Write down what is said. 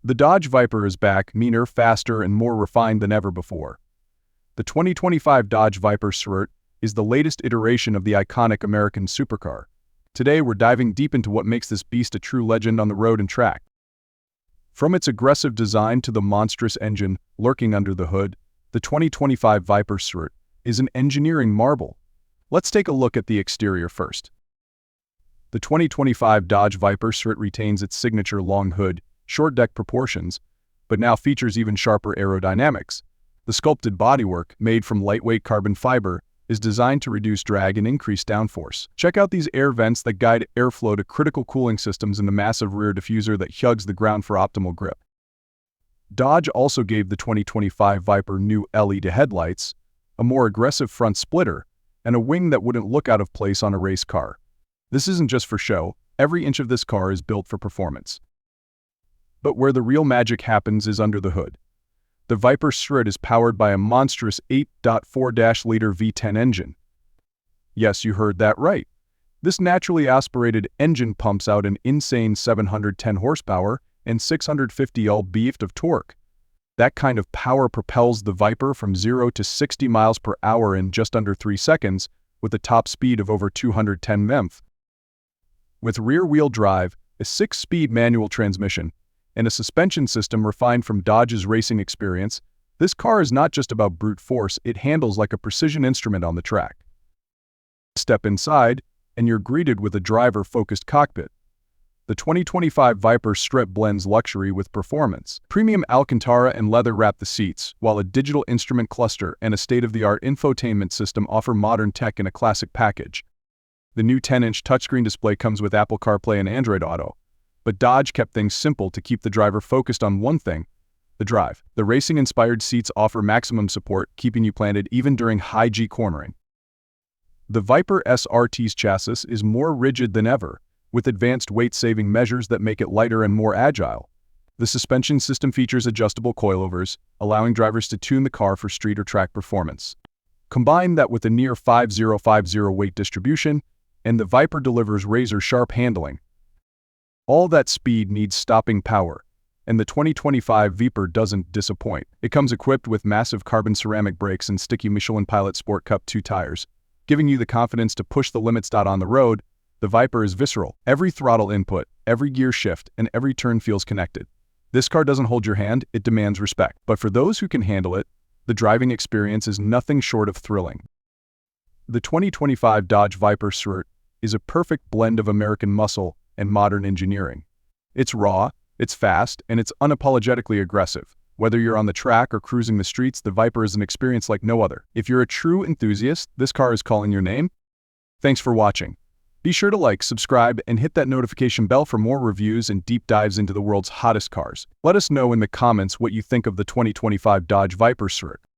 The Dodge Viper is back, meaner, faster, and more refined than ever before. The 2025 Dodge Viper SRT is the latest iteration of the iconic American supercar. Today, we're diving deep into what makes this beast a true legend on the road and track. From its aggressive design to the monstrous engine lurking under the hood, the 2025 Viper SRT is an engineering marvel. Let's take a look at the exterior first. The 2025 Dodge Viper SRT retains its signature long hood, short deck proportions, but now features even sharper aerodynamics. The sculpted bodywork, made from lightweight carbon fiber, is designed to reduce drag and increase downforce. Check out these air vents that guide airflow to critical cooling systems and the massive rear diffuser that hugs the ground for optimal grip. Dodge also gave the 2025 Viper new LED headlights, a more aggressive front splitter, and a wing that wouldn't look out of place on a race car. This isn't just for show, every inch of this car is built for performance. But where the real magic happens is under the hood. The Viper SRT is powered by a monstrous 8.4-liter V10 engine. Yes, you heard that right. This naturally aspirated engine pumps out an insane 710 horsepower and 650 lb-ft of torque. That kind of power propels the Viper from 0 to 60 miles per hour in just under 3 seconds, with a top speed of over 210 mph. With rear-wheel drive, a 6-speed manual transmission, and a suspension system refined from Dodge's racing experience, this car is not just about brute force, it handles like a precision instrument on the track. Step inside, and you're greeted with a driver-focused cockpit. The 2025 Viper SRT blends luxury with performance. Premium Alcantara and leather wrap the seats, while a digital instrument cluster and a state-of-the-art infotainment system offer modern tech in a classic package. The new 10-inch touchscreen display comes with Apple CarPlay and Android Auto. But Dodge kept things simple to keep the driver focused on one thing: the drive. The racing-inspired seats offer maximum support, keeping you planted even during high-G cornering. The Viper SRT's chassis is more rigid than ever, with advanced weight-saving measures that make it lighter and more agile. The suspension system features adjustable coilovers, allowing drivers to tune the car for street or track performance. Combine that with a near 5050 weight distribution, and the Viper delivers razor-sharp handling. All that speed needs stopping power, and the 2025 Viper doesn't disappoint. It comes equipped with massive carbon ceramic brakes and sticky Michelin Pilot Sport Cup 2 tires, giving you the confidence to push the limits. On the road, the Viper is visceral. Every throttle input, every gear shift, and every turn feels connected. This car doesn't hold your hand, it demands respect. But for those who can handle it, the driving experience is nothing short of thrilling. The 2025 Dodge Viper SRT is a perfect blend of American muscle and modern engineering. It's raw, it's fast, and it's unapologetically aggressive. Whether you're on the track or cruising the streets, the Viper is an experience like no other. If you're a true enthusiast, this car is calling your name. Thanks for watching. Be sure to like, subscribe, and hit that notification bell for more reviews and deep dives into the world's hottest cars. Let us know in the comments what you think of the 2025 Dodge Viper SRT.